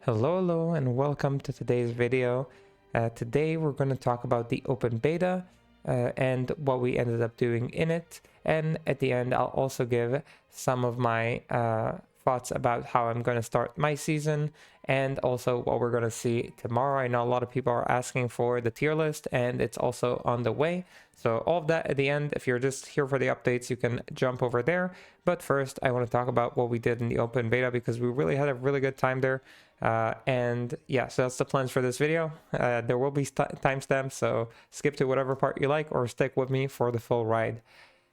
Hello and welcome to today's video. Today we're going to talk about the open beta and what we ended up doing in it, and at the end I'll also give some of my thoughts about how I'm going to start my season and also what we're going to see tomorrow. I know a lot of people are asking for the tier list and it's also on the way, so all of that at the end. If you're just here for the updates, you can jump over there, but first I want to talk about what we did in the open beta because we really had a really good time there. And yeah, so that's the plans for this video. There will be timestamps, so skip to whatever part you like or stick with me for the full ride.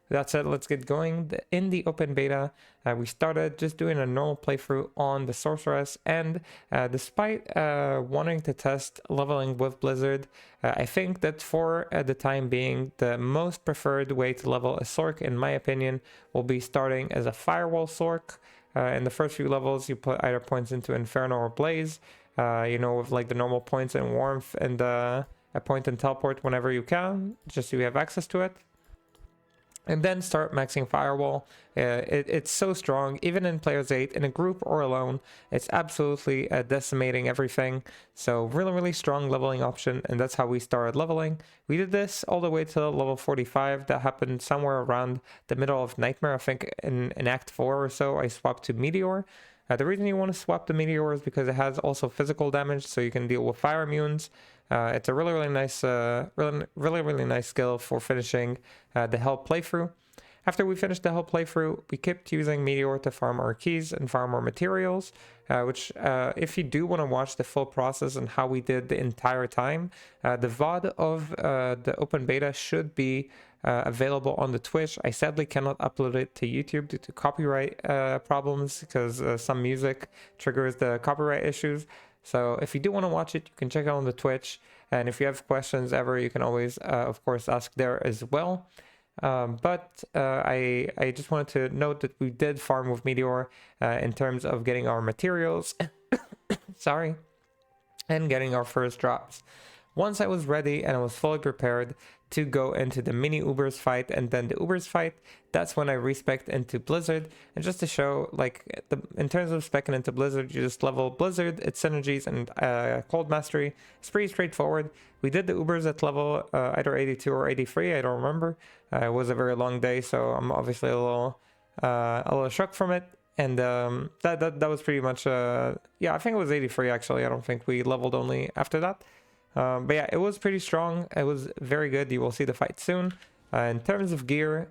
That said, let's get going. In the open beta, we started just doing a normal playthrough on the sorceress, and despite wanting to test leveling with Blizzard, I think that for the time being, the most preferred way to level a Sorc, in my opinion, will be starting as a firewall Sorc. In the first few levels, you put either points into Inferno or Blaze, with like the normal points in Warmth and a point in Teleport whenever you can, just so you have access to it. And then start maxing Firewall. It's so strong, even in Players 8, in a group or alone. It's absolutely decimating everything. So really strong leveling option, and that's how we started leveling. We did this all the way to level 45. That happened somewhere around the middle of Nightmare. I think in Act 4 or so, I swapped to Meteor. The reason you want to swap the Meteor is because it has also physical damage, so you can deal with fire immunes. It's a really nice, really nice skill for finishing the Hell playthrough. After we finished the Hell playthrough, we kept using Meteor to farm our keys and farm our materials, which if you do want to watch the full process and how we did the entire time, the VOD of the open beta should be available on the Twitch. I sadly cannot upload it to YouTube due to copyright problems, because some music triggers the copyright issues. So if you do want to watch it, you can check it on the Twitch, and if you have questions ever, you can always of course ask there as well. But I just wanted to note that we did farm with Meteor in terms of getting our materials sorry, and getting our first drops. Once I was ready and I was fully prepared to go into the mini Ubers fight and then the Ubers fight, that's when I respec'd into Blizzard. And just to show, like, in terms of speccing into Blizzard, you just level Blizzard, its synergies, and Cold Mastery. It's pretty straightforward. We did the Ubers at level either 82 or 83, I don't remember. It was a very long day, so I'm obviously a little shocked from it. And that was pretty much, yeah, I think it was 83 actually. I don't think we leveled only after that. But yeah, it was pretty strong. It was very good. You will see the fight soon. In terms of gear,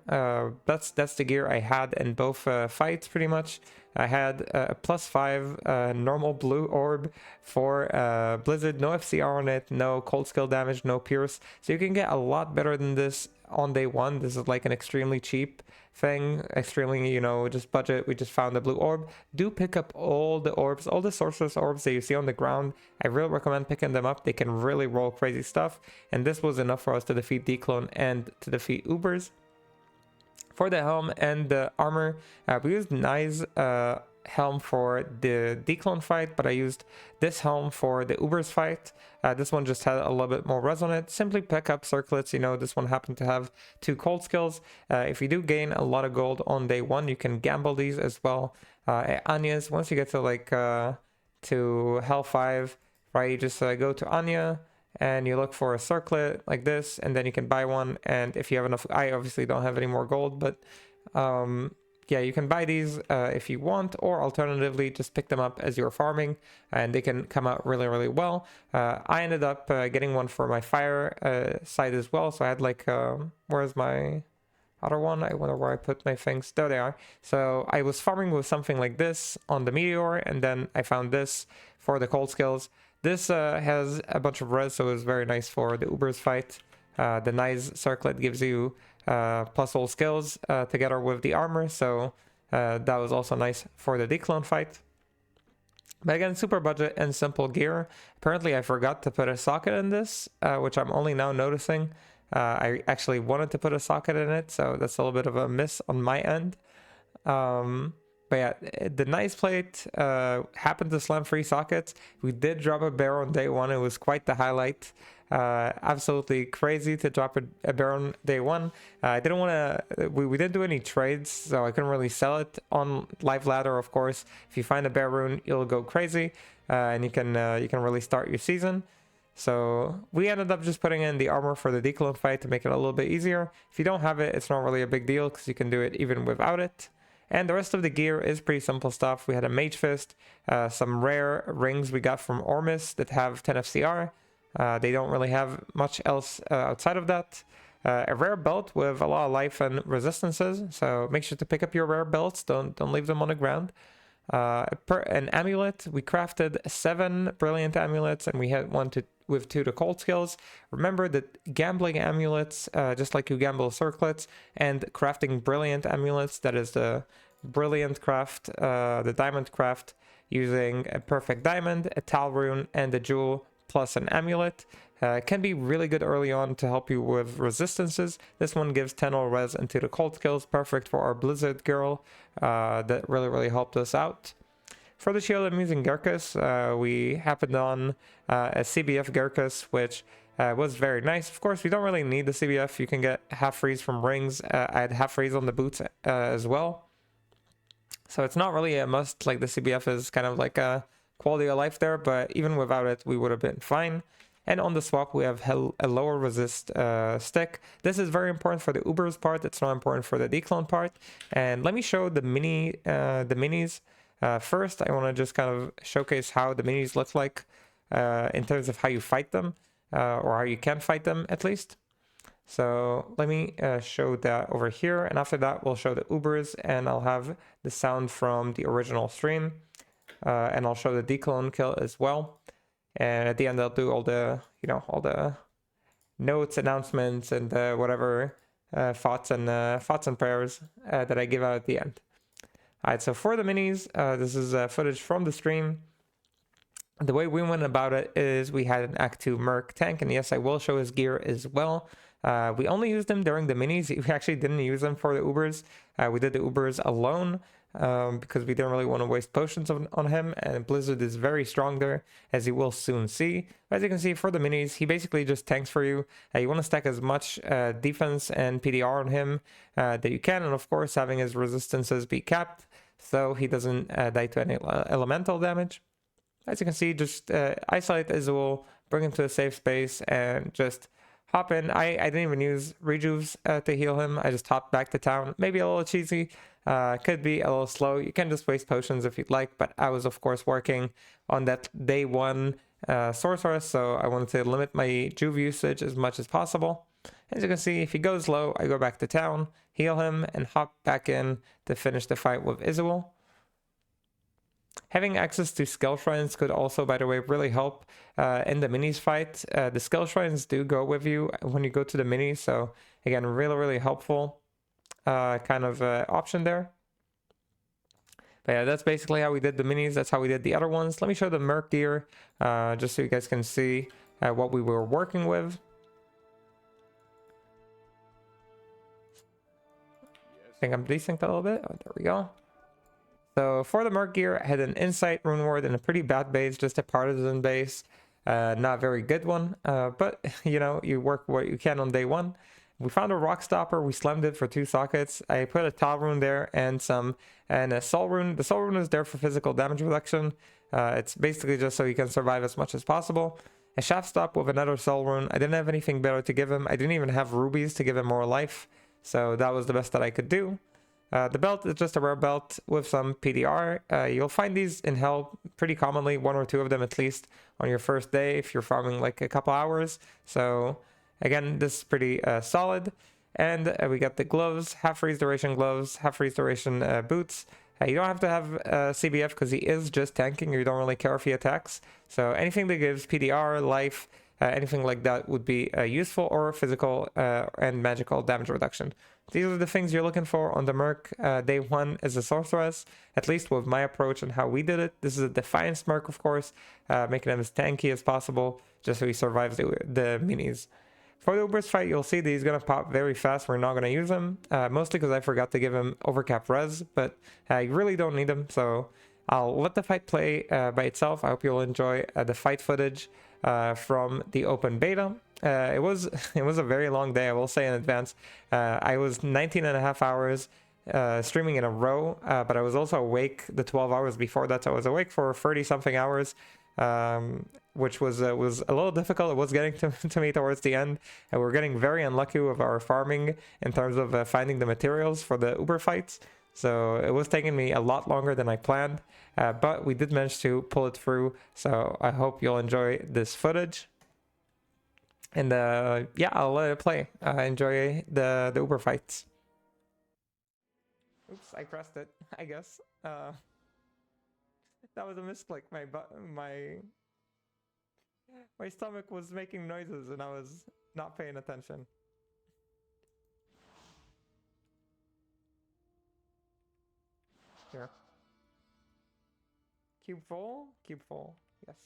that's the gear I had in both fights pretty much. I had a +5 normal blue orb for Blizzard, no FCR on it, no cold skill damage, no pierce. So you can get a lot better than this on day one. This is like an extremely cheap thing, extremely, just budget. We just found the blue orb. Do pick up all the orbs, all the sorceress orbs that you see on the ground. I really recommend picking them up. They can really roll crazy stuff, and this was enough for us to defeat Dclone and to defeat Ubers. For the helm and the armor, we used Nye's helm for the Dclone fight, but I used this helm for the Ubers fight. This one just had a little bit more res on it. Simply pick up circlets. This one happened to have 2 cold skills. If you do gain a lot of gold on day 1, you can gamble these as well. At Anya's, once you get to like to Hell 5, right, you just go to Anya and you look for a circlet like this, and then you can buy one. And if you have enough, I obviously don't have any more gold, but yeah, you can buy these if you want, or alternatively just pick them up as you're farming, and they can come out really well. I ended up getting one for my fire side as well, so I had like where's my other one? I wonder where I put my things. There they are. So I was farming with something like this on the Meteor, and then I found this for the cold skills. This has a bunch of res, so it was very nice for the Ubers fight. The nice circlet gives you plus all skills together with the armor, so that was also nice for the Dclone fight. But again, super budget and simple gear. Apparently I forgot to put a socket in this, which I'm only now noticing. I actually wanted to put a socket in it, so that's a little bit of a miss on my end. But yeah, the nice plate happened to slam 3 sockets. We did drop a bear on day 1. It was quite the highlight. Absolutely crazy to drop a Baron day one. I didn't want to, we didn't do any trades, so I couldn't really sell it on live ladder. Of course, if you find a Baron, you'll go crazy, and you can really start your season. So we ended up just putting in the armor for the Dclone fight to make it a little bit easier. If you don't have it, it's not really a big deal because you can do it even without it. And the rest of the gear is pretty simple stuff. We had a Mage Fist, some rare rings we got from Ormus that have 10 FCR. They don't really have much else outside of that. A rare belt with a lot of life and resistances, so make sure to pick up your rare belts. Don't leave them on the ground. An amulet. We crafted 7 brilliant amulets, and we had with 2 to cold skills. Remember that gambling amulets, just like you gamble circlets, and crafting brilliant amulets, that is the brilliant craft, the diamond craft, using a perfect diamond, a tal rune, and a jewel plus an amulet, can be really good early on to help you with resistances. This one gives 10 all res into the cold skills, perfect for our blizzard girl. That really helped us out. For the shield, I'm using Gerkus. We happened on a CBF Gerkus, which was very nice. Of course, we don't really need the CBF. You can get half freeze from rings. I had half freeze on the boots as well. So it's not really a must. Like the CBF is kind of like a quality of life there, but even without it, we would have been fine. And on the swap, we have a lower resist stick. This is very important for the Ubers part. It's not important for the Dclone part. And let me show the minis. First, I want to just kind of showcase how the minis look like in terms of how you fight them, or how you can fight them at least. So let me show that over here, and after that we'll show the Ubers, and I'll have the sound from the original stream, and I'll show the Dclone kill as well. And at the end I'll do all the all the notes, announcements, and whatever thoughts and prayers that I give out at the end. Alright, so for the minis, this is footage from the stream. The way we went about it is we had an Act 2 Merc tank, and yes, I will show his gear as well. We only used him during the minis. We actually didn't use them for the Ubers. We did the Ubers alone because we didn't really want to waste potions on him, and Blizzard is very strong there, as you will soon see. As you can see, for the minis, he basically just tanks for you. You want to stack as much defense and PDR on him that you can, and of course having his resistances be capped so he doesn't die to any elemental damage. As you can see, just isolate Izuul, bring him to a safe space, and just hop in. I didn't even use rejuves to heal him. I just hopped back to town. Maybe a little cheesy, could be a little slow. You can just waste potions if you'd like, but I was of course working on that day 1 sorceress, so I wanted to limit my juve usage as much as possible. As you can see, if he goes low, I go back to town, heal him, and hop back in to finish the fight with Izuul. Having access to skill shrines could also, by the way, really help in the minis fight. The skill shrines do go with you when you go to the minis, so again, really helpful kind of option there. But yeah, that's basically how we did the minis. That's how we did the other ones. Let me show the Merc gear just so you guys can see what we were working with. I think I'm desynced a little bit. Oh, there we go. So for the Merc gear, I had an Insight Rune Ward and a pretty bad base, just a partisan base. Not a very good one, but you work what you can on day 1. We found a Rock Stopper, we slammed it for 2 sockets. I put a Tal Rune there and a Soul Rune. The Soul Rune is there for physical damage reduction. It's basically just so you can survive as much as possible. A Shaft Stop with another Soul Rune. I didn't have anything better to give him. I didn't even have rubies to give him more life, so that was the best that I could do. The belt is just a rare belt with some PDR. You'll find these in Hell pretty commonly, 1 or 2 of them at least on your first day if you're farming like a couple hours. So again, this is pretty solid. And we got the gloves, half freeze duration gloves, half freeze duration boots. You don't have to have CBF because he is just tanking. You don't really care if he attacks. So anything that gives PDR, life, anything like that would be useful, or physical and magical damage reduction. These are the things you're looking for on the Merc day 1 as a sorceress, at least with my approach and how we did it. This is a Defiance Merc, of course, making him as tanky as possible, just so he survives the minis. For the Ubers fight, you'll see that he's going to pop very fast. We're not going to use him, mostly because I forgot to give him overcap res, but you really don't need him, so I'll let the fight play by itself. I hope you'll enjoy the fight footage from the open beta. it was a very long day, I will say in advance. I was 19 and a half hours streaming in a row, but I was also awake the 12 hours before that. So I was awake for 30 something hours, which was a little difficult. It was getting to me towards the end, and we're getting very unlucky with our farming in terms of finding the materials for the Uber fights. So it was taking me a lot longer than I planned, but we did manage to pull it through. So I hope you'll enjoy this footage. And yeah, I'll let it play. Enjoy the Uber fights. Oops, I pressed it, I guess. That was a misclick. My stomach was making noises and I was not paying attention. Here. Cube full? Cube full. Yes.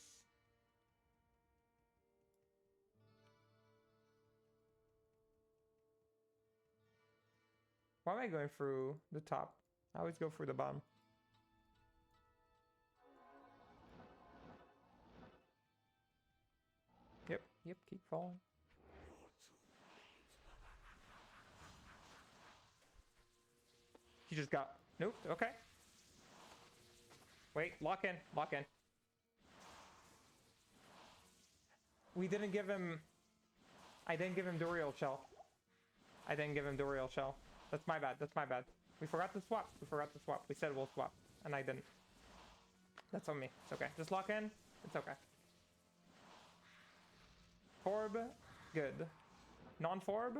Why am I going through the top? I always go through the bottom. Yep, keep falling. He just got nuked. Okay. Wait, lock in, lock in. We didn't give him... I didn't give him the real shell. I didn't give him the real shell. That's my bad, that's my bad. We forgot to swap. We forgot to swap. We said we'll swap, and I didn't. That's on me. It's okay. Just lock in. It's okay. Forb, good. Non-forb,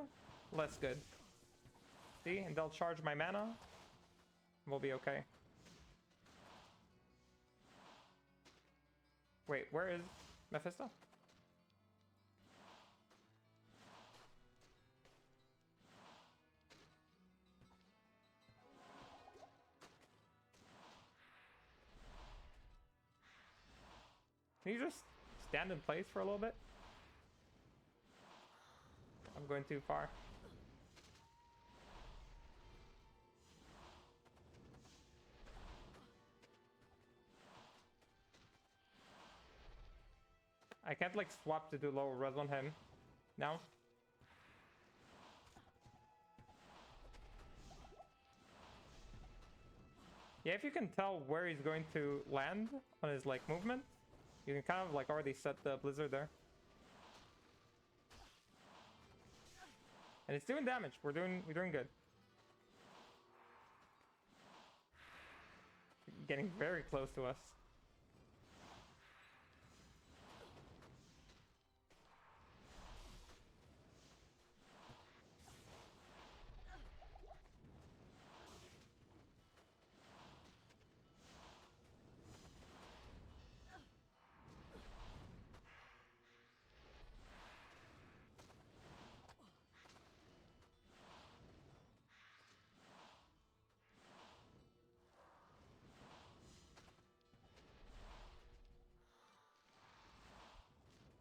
less good. See, and they'll charge my mana. We'll be okay. Wait, where is Mephisto? Can you just stand in place for a little bit? I'm going too far. I can't like swap to do lower res on him now. Yeah, if you can tell where he's going to land on his like movement, you can kind of like already set the blizzard there. And it's doing damage. We're doing good. Getting very close to us.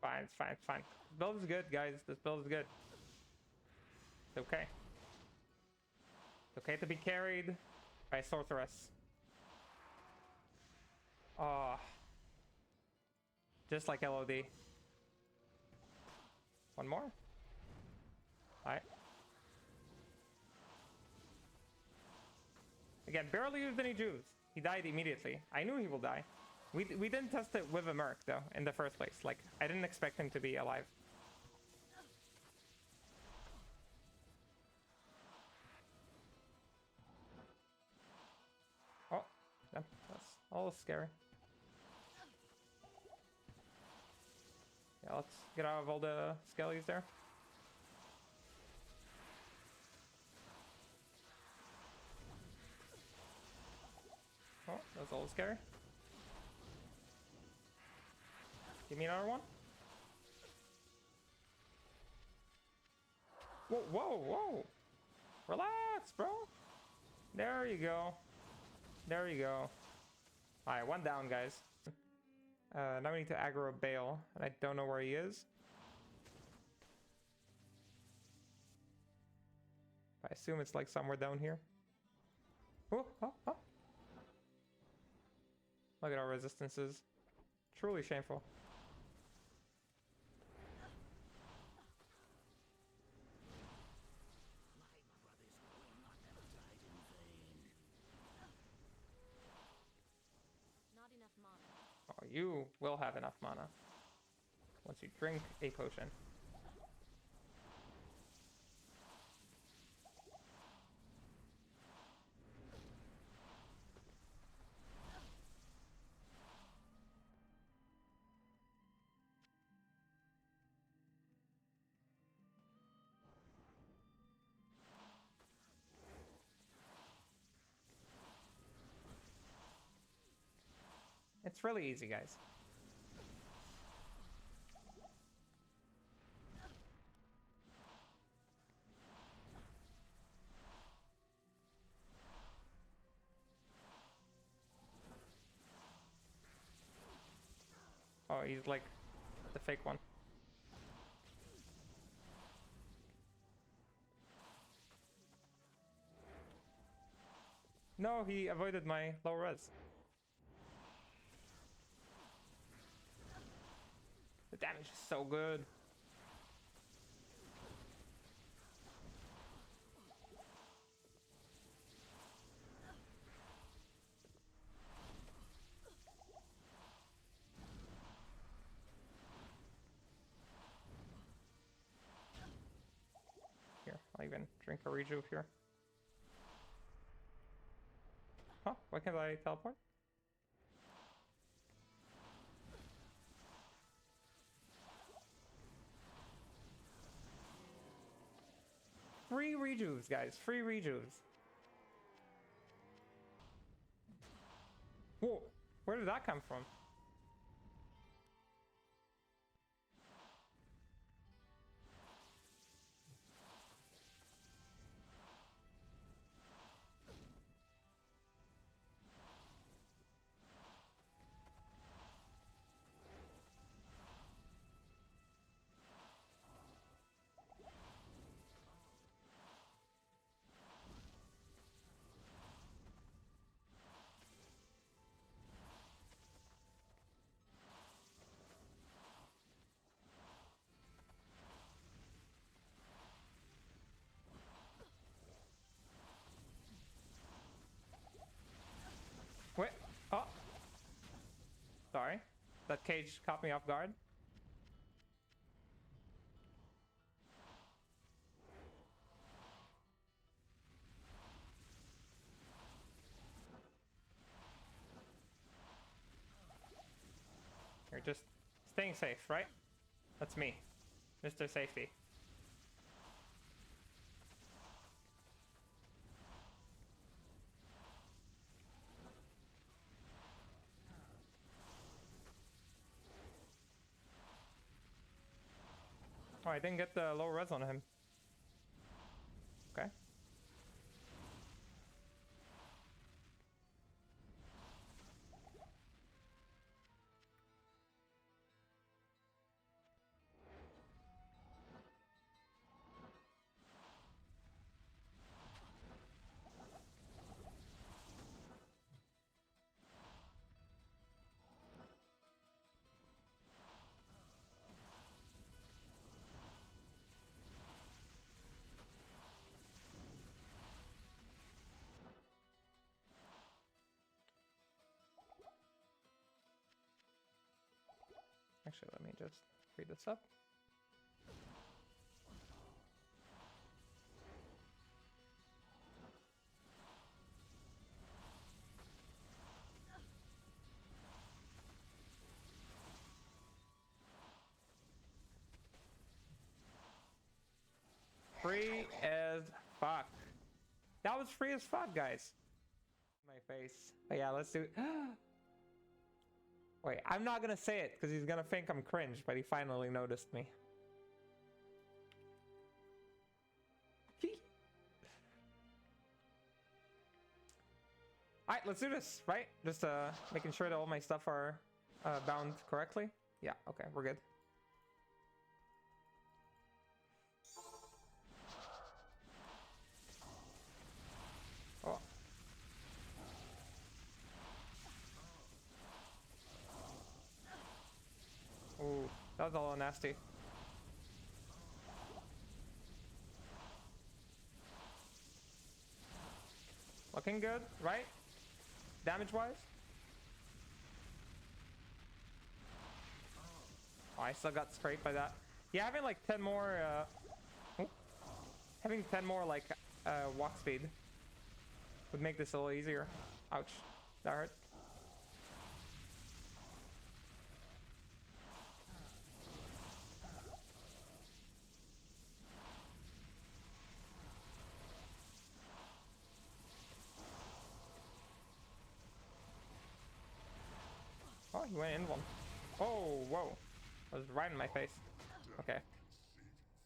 Fine, it's fine, it's fine. This build is good, guys. This build is good. It's okay. It's okay to be carried by a sorceress. Oh. Just like LOD. One more? Alright. Again, barely used any Jews. He died immediately. I knew he will die. We didn't test it with a Merc, though, in the first place. Like, I didn't expect him to be alive. Oh, that's a little scary. Yeah, let's get out of all the skellies there. Oh, that's a little scary. Give me another one. Whoa, whoa, whoa. Relax, bro. There you go. There you go. Alright, one down, guys. Now we need to aggro Baal, and I don't know where he is. I assume it's like somewhere down here. Oh, oh, oh. Look at our resistances. Truly shameful. you will have enough mana once you drink a potion. It's really easy, guys. Oh, he's like the fake one. No, he avoided my low res. The damage is so good. Here, I'll even drink a rejuve here. Huh? Why can't I teleport? Free rejuves, guys. Free rejuves. Whoa. Where did that come from? Wait. Oh. Sorry. That cage caught me off guard. You're just staying safe, right? That's me, Mr. Safety. Oh, I didn't get the low res on him. Okay. Actually, let me just free this up. Free as fuck. That was free as fuck, guys. My face. But yeah, let's do it. Wait, I'm not gonna say it because he's gonna think I'm cringe, but he finally noticed me. Alright, let's do this, right? Just making sure that all my stuff are bound correctly. Yeah, okay, we're good. Oh. Ooh, that was a little nasty. Looking good, right? Damage-wise. I still got scraped by that. Yeah, having like 10 more, having 10 more like walk speed would make this a little easier. Ouch, that hurt. Oh, he went in one. Oh, whoa. That was right in my face. Okay.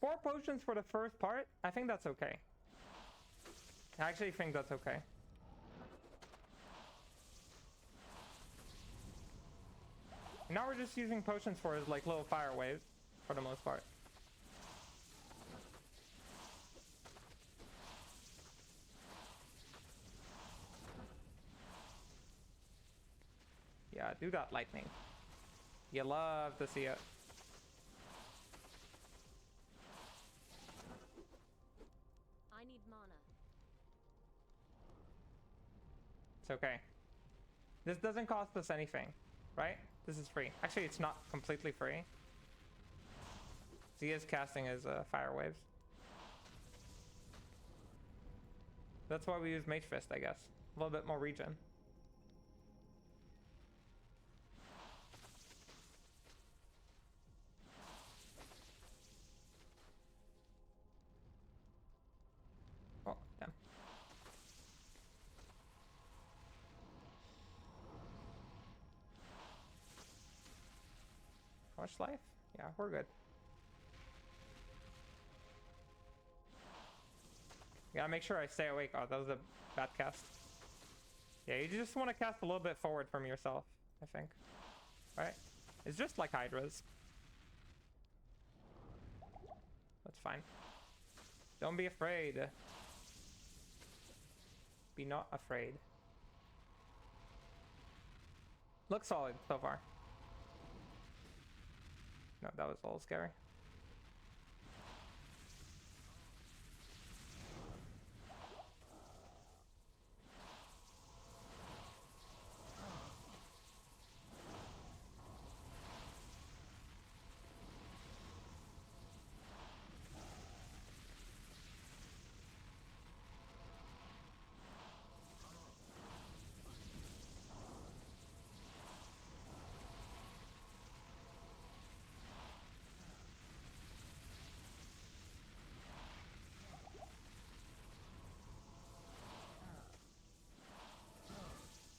4 potions for the first part? I think that's okay. I actually think that's okay. Now we're just using potions for his like little fire waves for the most part. Yeah, do that, lightning. You love to see it. I need mana. It's okay. This doesn't cost us anything, right? This is free. Actually, it's not completely free. He is casting his fire waves. That's why we use Mage Fist, I guess. A little bit more regen. Oh, damn. How much life? Yeah, we're good. Gotta make sure I stay awake. Oh, that was a bad cast. Yeah, you just want to cast a little bit forward from yourself, I think. Right? It's just like Hydras. That's fine. Don't be afraid. Be not afraid. Looks solid so far. No, that was a little scary.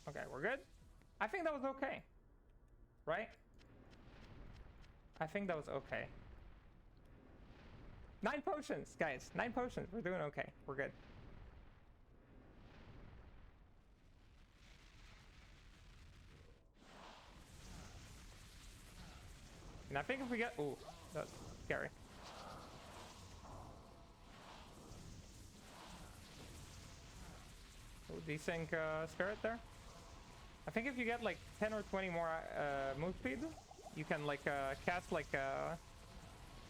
Okay, we're good. I think that was okay. Right? I think that was okay. 9 potions, guys. 9 potions. We're doing okay. We're good. And I think if we get... Ooh, that's scary. Ooh, decent spirit there. I think if you get like 10 or 20 more move speed, you can like cast like...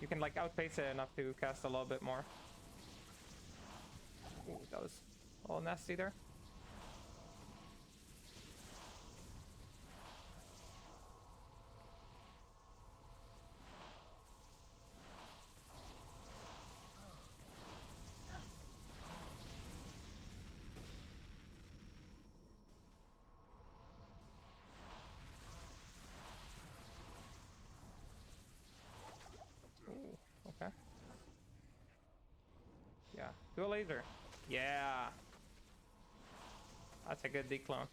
you can like outpace it enough to cast a little bit more. Ooh, that was a little nasty there. Ooh, okay. Yeah, do a laser. Yeah. That's a good declone.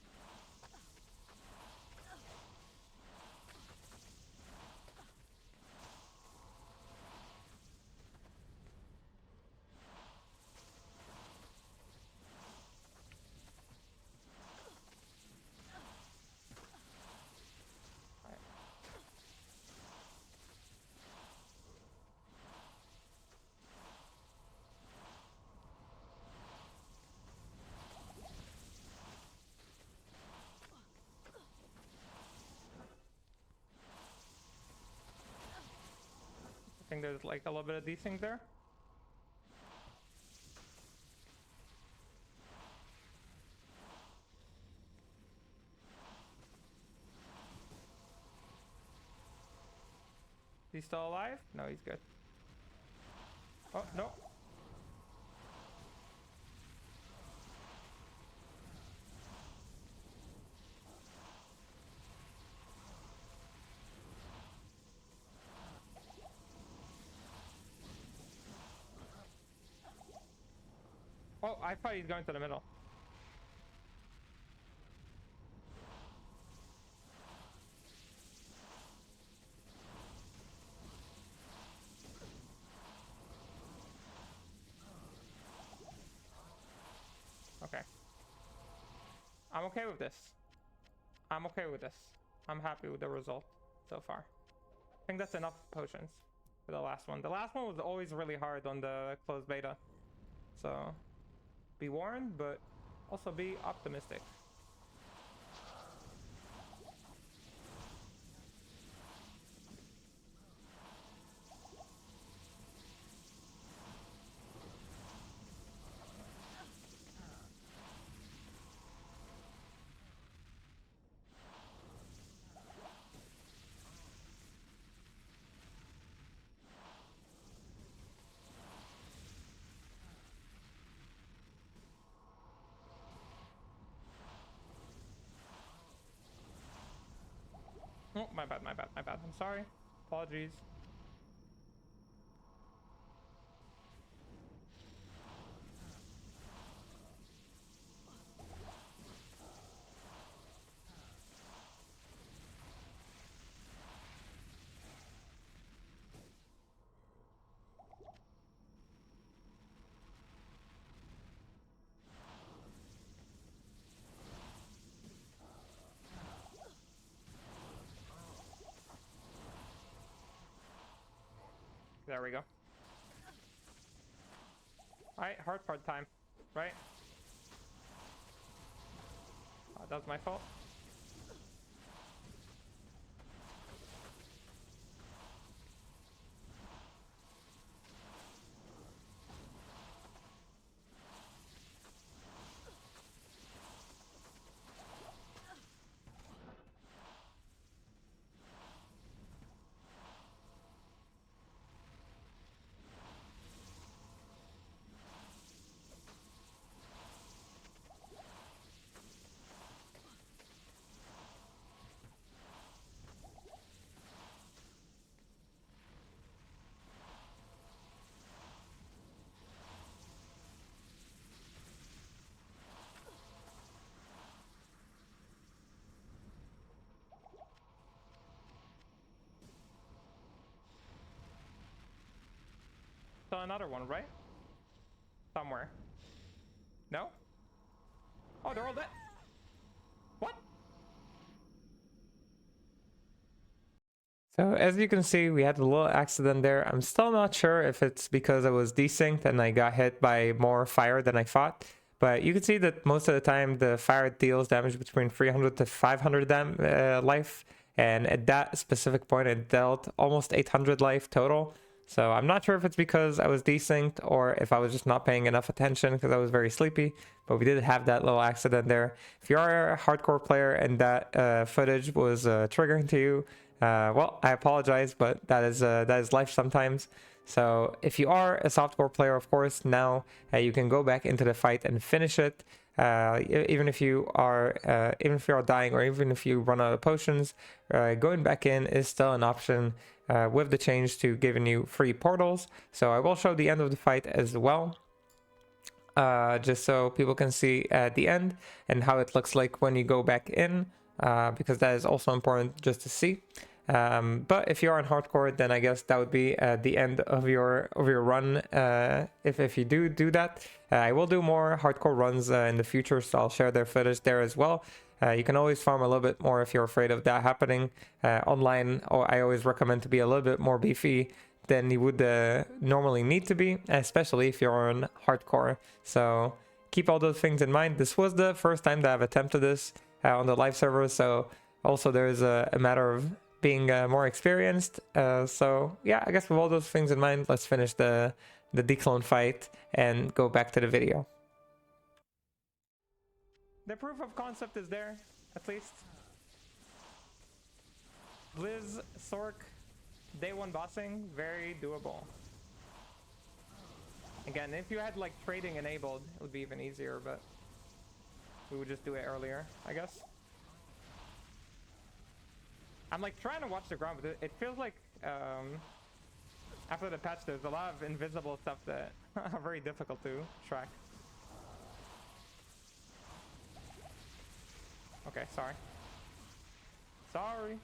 I think there's like a little bit of these things there. He's still alive? No, he's good. Oh, no. Oh, I thought he's going to the middle. Okay. I'm okay with this. I'm okay with this. I'm happy with the result so far. I think that's enough potions for the last one. The last one was always really hard on the closed beta. So be warned, but also be optimistic. Oh, my bad, my bad, my bad. I'm sorry. Apologies. There we go. Alright, hard part time, right? That was my fault. So another one, right? Somewhere. No? Oh, they're all dead. What? So as you can see, we had a little accident there. I'm still not sure if it's because I was desynced and I got hit by more fire than I thought. But you can see that most of the time the fire deals damage between 300 to 500 life. And at that specific point, it dealt almost 800 life total. So I'm not sure if it's because I was desynced or if I was just not paying enough attention because I was very sleepy. But we did have that little accident there. If you are a hardcore player and that footage was triggering to you, well, I apologize, but that is life sometimes. So if you are a softcore player, of course, now you can go back into the fight and finish it. Even if you are dying or even if you run out of potions, going back in is still an option with the change to giving you free portals. So I will show the end of the fight as well. Just so people can see at the end and how it looks like when you go back in, because that is also important just to see. But if you're on hardcore, then I guess that would be the end of your run. If you do that, I will do more hardcore runs in the future, so I'll share their footage there as well. You can always farm a little bit more if you're afraid of that happening online. I always recommend to be a little bit more beefy than you would normally need to be, especially if you're on hardcore. So keep all those things in mind. This was the first time that I've attempted this on the live server, so also there's a matter of being more experienced. So yeah, I guess with all those things in mind, let's finish the Dclone fight and go back to the video. The proof of concept is there, at least. Blizz, Sorc, day one bossing, very doable. Again, if you had like trading enabled, it would be even easier, but we would just do it earlier, I guess. I'm like trying to watch the ground, but it feels like after the patch there's a lot of invisible stuff that are very difficult to track. Okay, sorry. Sorry.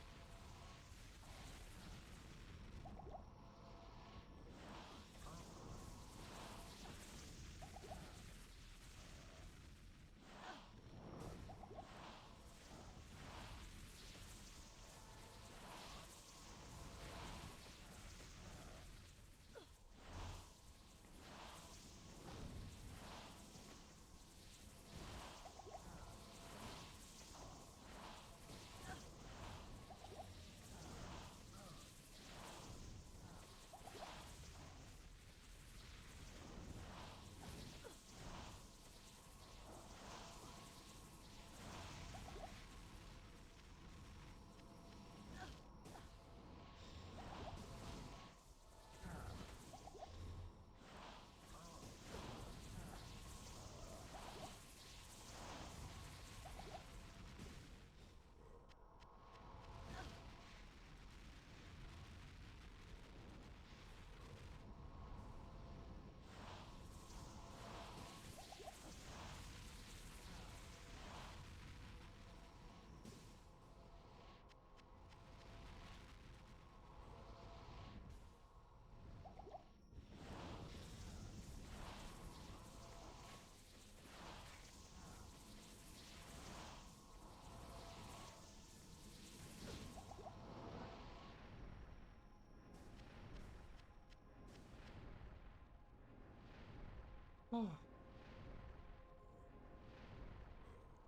Oh.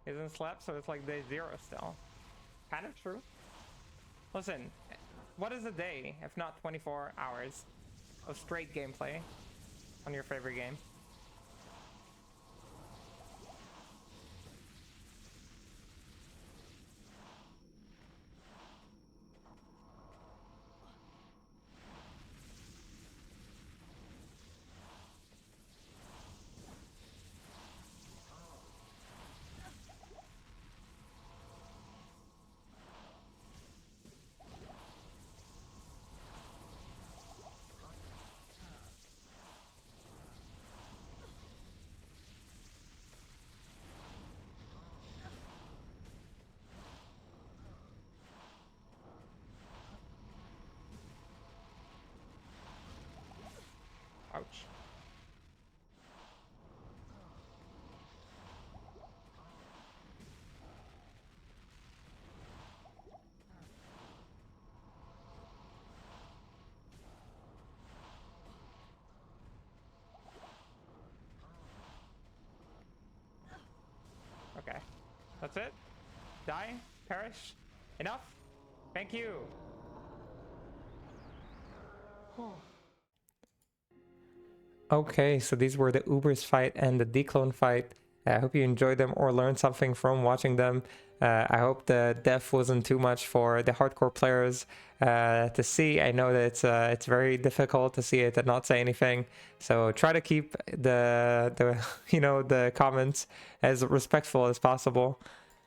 Isn't slap, so it's like day 0 still. Kind of true. Listen, what is a day if not 24 hours of straight gameplay on your favorite game? Ouch. Okay. That's it? Die? Perish? Enough? Thank you! Okay, so these were the Ubers fight and the Dclone fight. I hope you enjoyed them or learned something from watching them. I hope the death wasn't too much for the hardcore players to see. I know that it's very difficult to see it and not say anything. So try to keep the the comments as respectful as possible.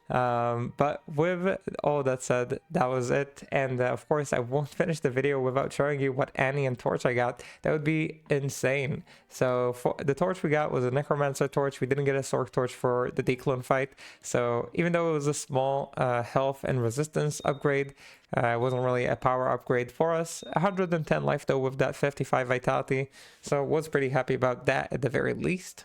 But with all that said, that was it. And of course, I won't finish the video without showing you what Anni and Torch I got. That would be insane. So for the torch we got was a Necromancer torch. We didn't get a Sorc torch for the Dclone fight. So even though it was a small health and resistance upgrade, it wasn't really a power upgrade for us. 110 life though with that 55 vitality. So was pretty happy about that at the very least.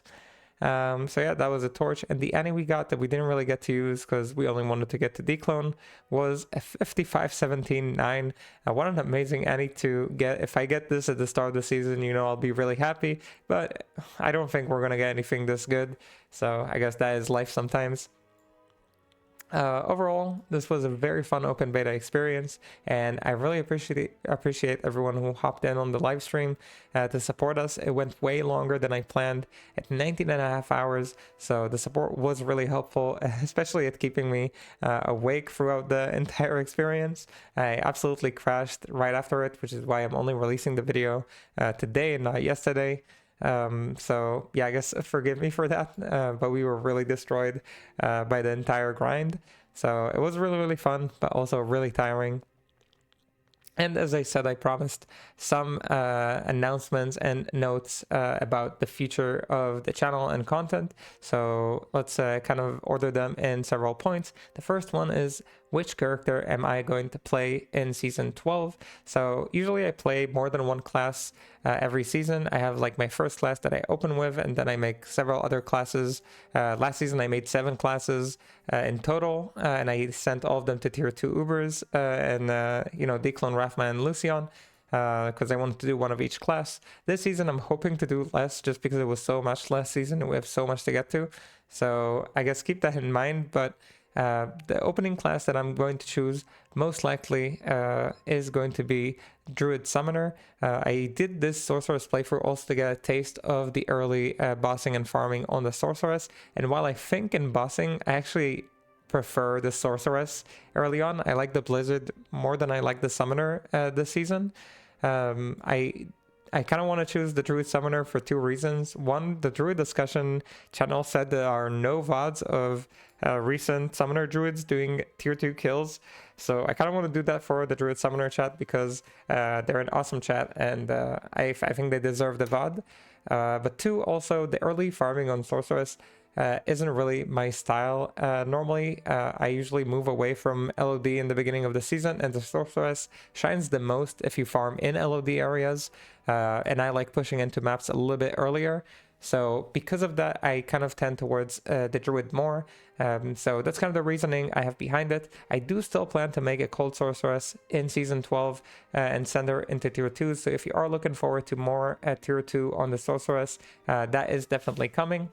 So yeah, that was a torch. And the Anni we got that we didn't really get to use because we only wanted to get to Dclone was a 55-17-9. What an amazing Anni to get. If I get this at the start of the season, I'll be really happy. But I don't think we're going to get anything this good. So I guess that is life sometimes. Overall, this was a very fun open beta experience, and I really appreciate everyone who hopped in on the live stream to support us. It went way longer than I planned at 19.5 hours, so the support was really helpful, especially at keeping me awake throughout the entire experience. I absolutely crashed right after it, which is why I'm only releasing the video today and not yesterday. So yeah, I guess forgive me for that, but we were really destroyed by the entire grind. So it was really, really fun, but also really tiring. And as I said, I promised some announcements and notes about the future of the channel and content. So let's kind of order them in several points. The first one is, which character am I going to play in season 12? So usually I play more than one class every season. I have like my first class that I open with, and then I make several other classes. Last season I made 7 classes in total, and I sent all of them to tier 2 Ubers and Dclone, Rathman, and Lucian, because I wanted to do one of each class. This season I'm hoping to do less, just because it was so much last season and we have so much to get to. So I guess keep that in mind. But the opening class that I'm going to choose most likely is going to be Druid Summoner. I did this Sorceress playthrough also to get a taste of the early bossing and farming on the Sorceress, and while I think in bossing I actually prefer the Sorceress early on, I like the Blizzard more than I like the Summoner this season. I kind of want to choose the Druid Summoner for 2 reasons. One, the Druid discussion channel said there are no VODs of recent Summoner Druids doing tier 2 kills. So I kind of want to do that for the Druid Summoner chat, because they're an awesome chat, and I think they deserve the VOD. But 2, also the early farming on Sorceress isn't really my style. Normally, I usually move away from LOD in the beginning of the season, and the Sorceress shines the most if you farm in LOD areas, and I like pushing into maps a little bit earlier. So because of that, I kind of tend towards the Druid more. So that's kind of the reasoning I have behind it. I do still plan to make a Cold Sorceress in Season 12 and send her into Tier 2. So if you are looking forward to more at Tier 2 on the Sorceress, that is definitely coming.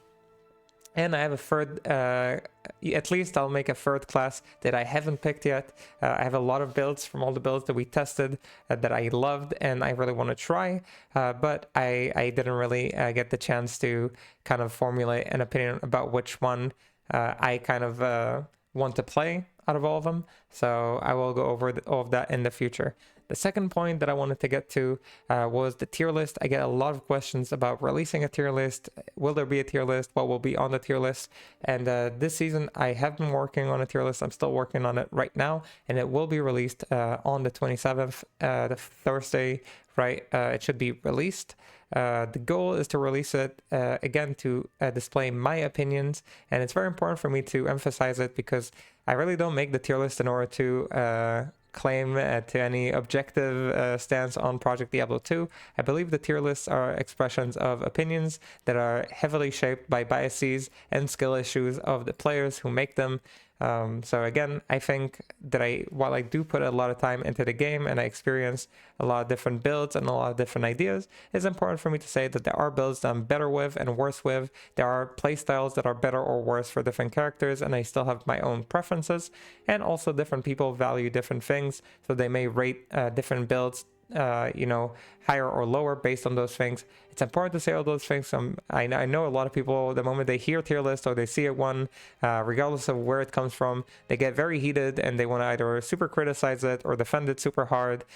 And I have a third, at least I'll make a third class that I haven't picked yet. I have a lot of builds from all the builds that we tested that I loved and I really want to try, but I didn't really get the chance to kind of formulate an opinion about which one I kind of want to play out of all of them. So I will go over all of that in the future. The second point that I wanted to get to was the tier list. I get a lot of questions about releasing a tier list. Will there be a tier list? What will be on the tier list? And this season, I have been working on a tier list. I'm still working on it right now, and it will be released on the 27th, the Thursday, right? It should be released. The goal is to release it again to display my opinions, and it's very important for me to emphasize it because I really don't make the tier list in order to claim to any objective stance on Project Diablo 2. I believe the tier lists are expressions of opinions that are heavily shaped by biases and skill issues of the players who make them. So again, I think that while I do put a lot of time into the game and I experience a lot of different builds and a lot of different ideas, it's important for me to say that there are builds that I'm better with and worse with. There are playstyles that are better or worse for different characters, and I still have my own preferences. And also different people value different things, so they may rate different builds higher or lower based on those things. It's important to say all those things. I know a lot of people, the moment they hear tier list or they see it one, regardless of where it comes from, they get very heated and they want to either super criticize it or defend it super hard.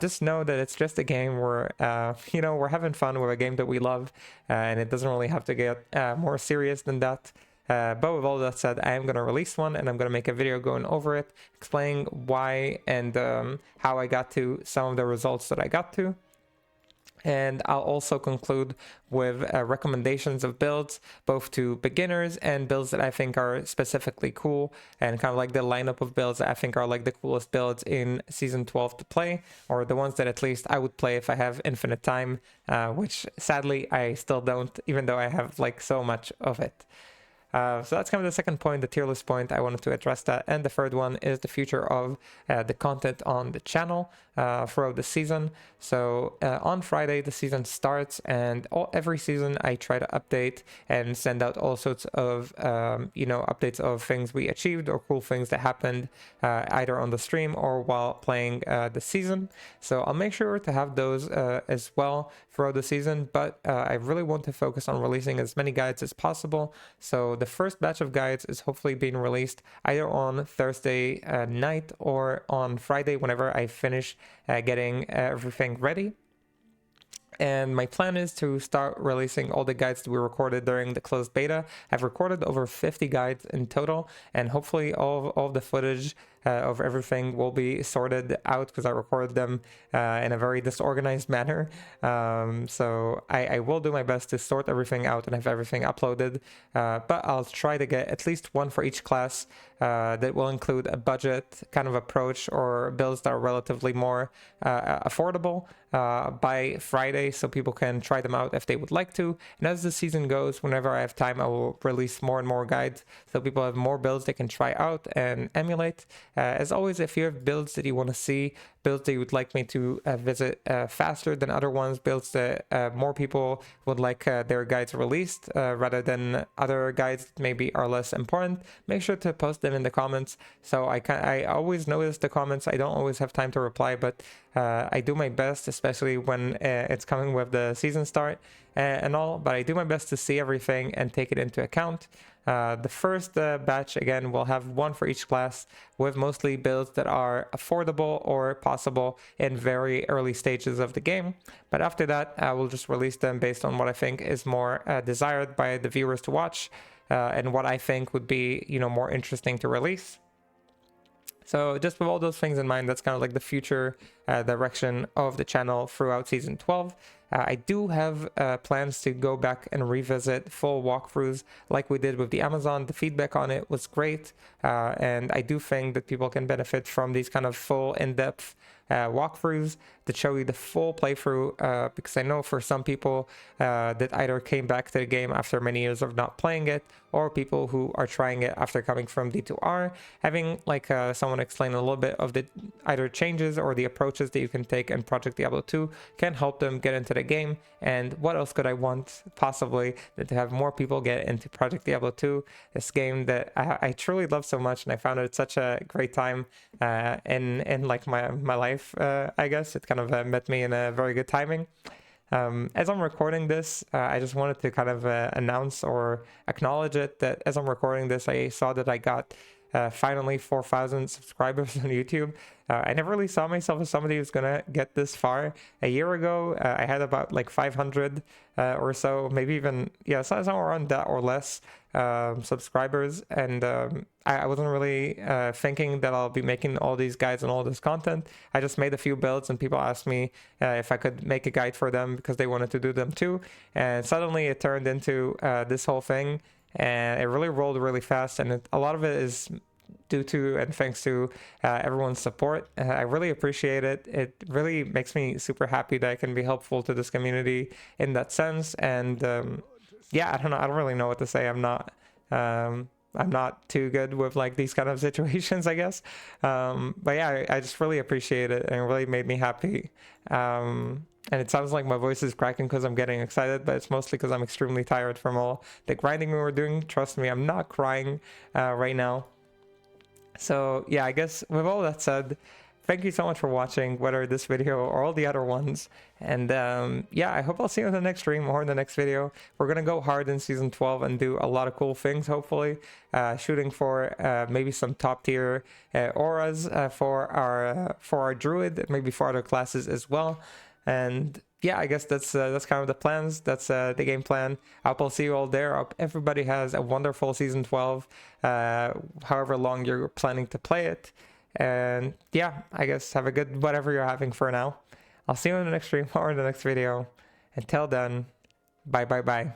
Just know that it's just a game where we're having fun with a game that we love, and it doesn't really have to get more serious than that. But with all that said, I am going to release one, and I'm going to make a video going over it, explaining why and how I got to some of the results that I got to. And I'll also conclude with recommendations of builds, both to beginners and builds that I think are specifically cool, and kind of like the lineup of builds that I think are like the coolest builds in Season 12 to play, or the ones that at least I would play if I have infinite time, which sadly I still don't, even though I have like so much of it. So that's kind of the second point, the tier list point. I wanted to address that. And the third one is the future of the content on the channel throughout the season. So on Friday, the season starts, and every season I try to update and send out all sorts of, updates of things we achieved or cool things that happened either on the stream or while playing the season. So I'll make sure to have those as well throughout the season, but I really want to focus on releasing as many guides as possible. So the first batch of guides is hopefully being released either on Thursday night or on Friday whenever I finish getting everything ready. And my plan is to start releasing all the guides that we recorded during the closed beta. I've recorded over 50 guides in total, and hopefully all the footage of everything will be sorted out because I recorded them in a very disorganized manner. So I will do my best to sort everything out and have everything uploaded, but I'll try to get at least one for each class that will include a budget kind of approach or builds that are relatively more affordable by Friday, so people can try them out if they would like to. And as the season goes, whenever I have time, I will release more and more guides so people have more builds they can try out and emulate. As always, if you have builds that you want to see, builds that you would like me to visit faster than other ones, builds that more people would like their guides released rather than other guides that maybe are less important, make sure to post them in the comments. So I always notice the comments. I don't always have time to reply, but I do my best, especially when it's coming with the season start and all, but I do my best to see everything and take it into account. The first batch, again, will have one for each class with mostly builds that are affordable or possible in very early stages of the game. But after that, I will just release them based on what I think is more desired by the viewers to watch and what I think would be, more interesting to release. So just with all those things in mind, that's kind of like the future direction of the channel throughout Season 12. I do have plans to go back and revisit full walkthroughs like we did with the Amazon. The feedback on it was great, and I do think that people can benefit from these kind of full in-depth walkthroughs that show you the full playthrough, because I know for some people that either came back to the game after many years of not playing it, or people who are trying it after coming from D2R, having like someone explain a little bit of the either changes or the approaches that you can take in Project Diablo 2 can help them get into the game. And what else could I want possibly than to have more people get into Project Diablo 2, this game that I truly love so much, and I found it such a great time in like my life. I guess it kind of met me in a very good timing. As I'm recording this, I just wanted to kind of announce or acknowledge it that as I'm recording this, I saw that I got finally 4,000 subscribers on YouTube. I never really saw myself as somebody who's gonna get this far. A year ago, I had about like 500 or so, maybe even, somewhere around that or less subscribers. And I wasn't really thinking that I'll be making all these guides and all this content. I just made a few builds and people asked me if I could make a guide for them because they wanted to do them too. And suddenly it turned into this whole thing. And it really rolled really fast, and a lot of it is due to and thanks to everyone's support. I really appreciate it. It really makes me super happy that I can be helpful to this community in that sense. And I don't know. I don't really know what to say. I'm not too good with like these kind of situations, I guess. But yeah, I just really appreciate it, and it really made me happy. And it sounds like my voice is cracking because I'm getting excited, but it's mostly because I'm extremely tired from all the grinding we were doing. Trust me, I'm not crying right now. So yeah, I guess with all that said, thank you so much for watching, whether this video or all the other ones. And I hope I'll see you in the next stream or in the next video. We're going to go hard in Season 12 and do a lot of cool things, hopefully. Shooting for maybe some top tier auras for our druid, maybe for other classes as well. And yeah, I guess that's kind of the plans. That's the game plan. I hope I'll see you all there. I hope everybody has a wonderful Season 12, however long you're planning to play it. And yeah, I guess have a good whatever you're having for now. I'll see you in the next stream or in the next video. Until then, bye.